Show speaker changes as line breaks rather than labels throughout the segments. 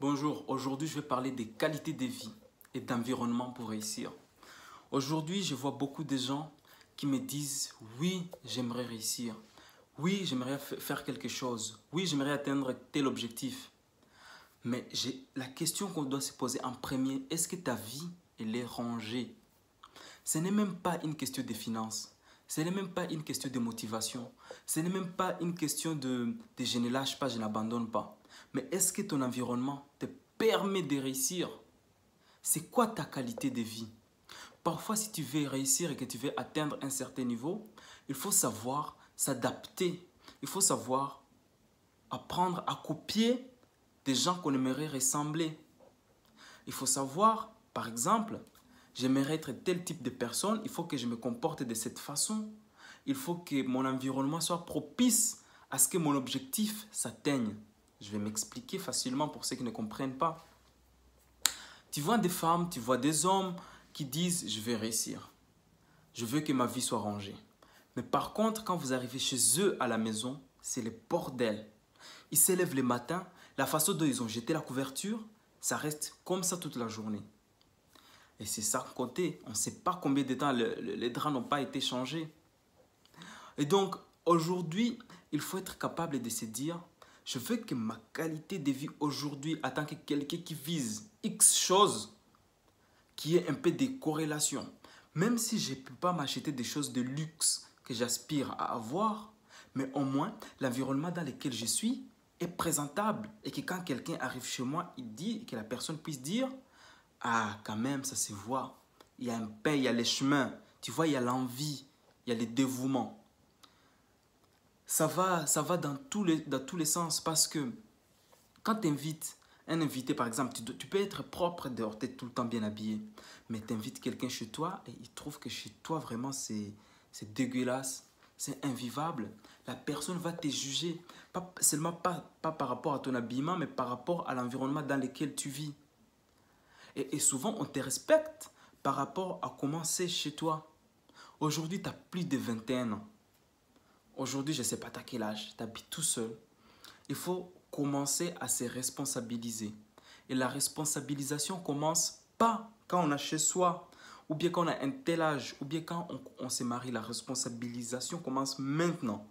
Bonjour, aujourd'hui je vais parler des qualités de vie et d'environnement pour réussir. Aujourd'hui, je vois beaucoup de gens qui me disent oui, j'aimerais réussir. Oui, j'aimerais faire quelque chose. Oui, j'aimerais atteindre tel objectif. Mais la question qu'on doit se poser en premier, est-ce que ta vie elle est rangée? Ce n'est même pas une question de finances. Ce n'est même pas une question de motivation. Ce n'est même pas une question de je ne lâche pas, je n'abandonne pas. Mais est-ce que ton environnement te permet de réussir? C'est quoi ta qualité de vie? Parfois, si tu veux réussir et que tu veux atteindre un certain niveau, il faut savoir s'adapter. Il faut savoir apprendre à copier des gens qu'on aimerait ressembler. Il faut savoir, par exemple, j'aimerais être tel type de personne, il faut que je me comporte de cette façon. Il faut que mon environnement soit propice à ce que mon objectif s'atteigne. Je vais m'expliquer facilement pour ceux qui ne comprennent pas. Tu vois des femmes, tu vois des hommes qui disent « je vais réussir, je veux que ma vie soit rangée ». Mais par contre, quand vous arrivez chez eux à la maison, c'est le bordel. Ils se lèvent le matin, la façon dont ils ont jeté la couverture, ça reste comme ça toute la journée. Et c'est ça côté, on ne sait pas combien de temps les draps n'ont pas été changés. Et donc, aujourd'hui, il faut être capable de se dire, je veux que ma qualité de vie aujourd'hui, en tant que quelqu'un qui vise X choses, qui ait un peu de corrélation. Même si je ne peux pas m'acheter des choses de luxe que j'aspire à avoir, mais au moins, l'environnement dans lequel je suis est présentable. Et que quand quelqu'un arrive chez moi, il dit, que la personne puisse dire, ah, quand même, ça se voit. Il y a un pain, il y a les chemins. Tu vois, il y a l'envie, il y a le dévouement. Ça va dans tous les sens parce que quand tu invites un invité, par exemple, tu peux être propre dehors, tu es tout le temps bien habillé, mais tu invites quelqu'un chez toi et il trouve que chez toi, vraiment, c'est dégueulasse, c'est invivable. La personne va te juger, pas seulement pas par rapport à ton habillement, mais par rapport à l'environnement dans lequel tu vis. Et souvent, on te respecte par rapport à comment c'est chez toi. Aujourd'hui, tu as plus de 21 ans. Aujourd'hui, je ne sais pas à quel âge, tu habites tout seul. Il faut commencer à se responsabiliser. Et la responsabilisation commence pas quand on a chez soi, ou bien quand on a un tel âge, ou bien quand on se marie. La responsabilisation commence maintenant.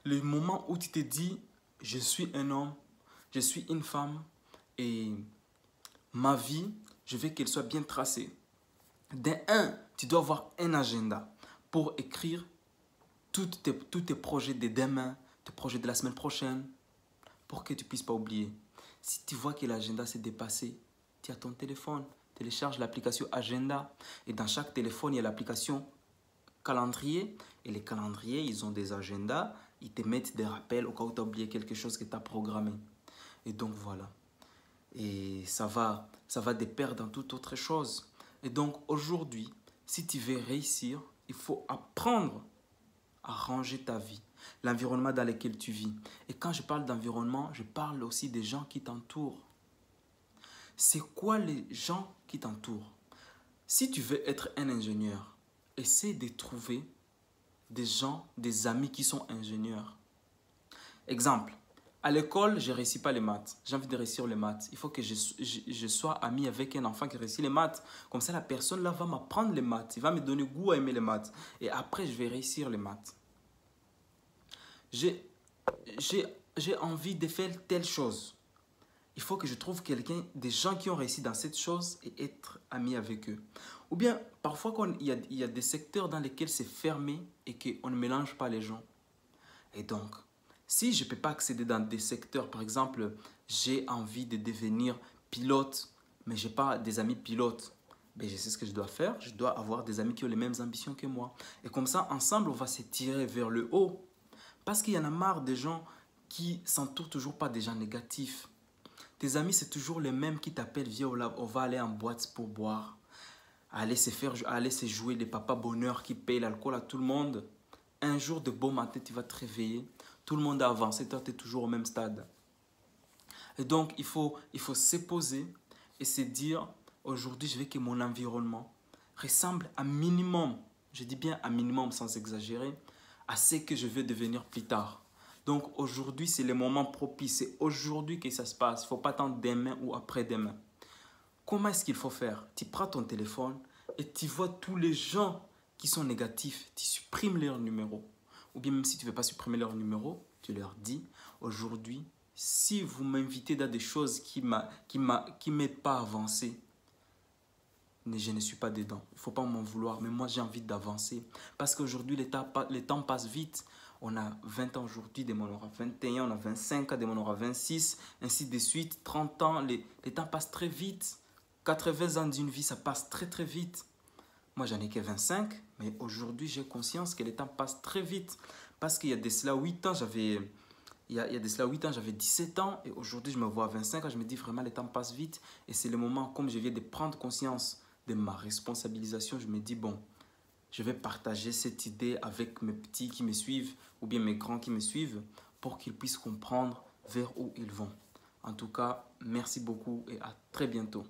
Le moment où tu te dis, je suis un homme, je suis une femme, et ma vie, je veux qu'elle soit bien tracée. Tu dois avoir un agenda pour écrire tous tes projets de demain, tes projets de la semaine prochaine, pour que tu ne puisses pas oublier. Si tu vois que l'agenda s'est dépassé, tu as ton téléphone, télécharge l'application Agenda. Et dans chaque téléphone, il y a l'application Calendrier. Et les calendriers, ils ont des agendas. Ils te mettent des rappels au cas où tu as oublié quelque chose que tu as programmé. Et donc voilà. Et ça va de pair dans toute autre chose. Et donc aujourd'hui, si tu veux réussir, il faut apprendre à ranger ta vie, l'environnement dans lequel tu vis. Et quand je parle d'environnement, je parle aussi des gens qui t'entourent. C'est quoi les gens qui t'entourent? Si tu veux être un ingénieur, essaie de trouver des gens, des amis qui sont ingénieurs. Exemple, à l'école, je ne réussis pas les maths. J'ai envie de réussir les maths. Il faut que je sois ami avec un enfant qui réussit les maths. Comme ça, la personne là va m'apprendre les maths. Il va me donner goût à aimer les maths. Et après, je vais réussir les maths. J'ai envie de faire telle chose. Il faut que je trouve quelqu'un, des gens qui ont réussi dans cette chose et être ami avec eux. Ou bien, parfois, il y a des secteurs dans lesquels c'est fermé et qu'on ne mélange pas les gens. Et donc, si je ne peux pas accéder dans des secteurs, par exemple, j'ai envie de devenir pilote, mais je n'ai pas des amis pilotes, ben je sais ce que je dois faire. Je dois avoir des amis qui ont les mêmes ambitions que moi. Et comme ça, ensemble, on va se tirer vers le haut. Parce qu'il y en a marre des gens qui s'entourent toujours pas des gens négatifs. Tes amis, c'est toujours les mêmes qui t'appellent, viens, on va aller en boîte pour boire. Aller se jouer les papas bonheur qui payent l'alcool à tout le monde. Un jour de beau matin, tu vas te réveiller. Tout le monde a avancé, toi, tu es toujours au même stade. Et donc, il faut se poser et se dire, aujourd'hui, je veux que mon environnement ressemble à minimum, je dis bien à minimum sans exagérer, à ce que je veux devenir plus tard. Donc aujourd'hui, c'est le moment propice. C'est aujourd'hui que ça se passe. Il ne faut pas attendre demain ou après-demain. Comment est-ce qu'il faut faire? Tu prends ton téléphone et tu vois tous les gens qui sont négatifs. Tu supprimes leur numéro. Ou bien même si tu ne veux pas supprimer leur numéro, tu leur dis, aujourd'hui, si vous m'invitez dans des choses qui ne m'aident pas à avancer, je ne suis pas dedans. Il ne faut pas m'en vouloir, mais moi j'ai envie d'avancer. Parce qu'aujourd'hui, le temps passe vite. On a 20 ans aujourd'hui, demain on aura 21, on a 25 ans, demain on aura 26, ainsi de suite. 30 ans, les temps passent très vite. 80 ans d'une vie, ça passe très très vite. Moi j'en ai que 25, mais aujourd'hui j'ai conscience que les temps passent très vite. Parce qu'il y a de cela 8 ans, il y a de cela 8 ans, j'avais 17 ans et aujourd'hui je me vois à 25 ans, je me dis vraiment les temps passent vite et c'est le moment, comme je viens de prendre conscience de ma responsabilisation, je me dis bon, je vais partager cette idée avec mes petits qui me suivent ou bien mes grands qui me suivent pour qu'ils puissent comprendre vers où ils vont. En tout cas, merci beaucoup et à très bientôt.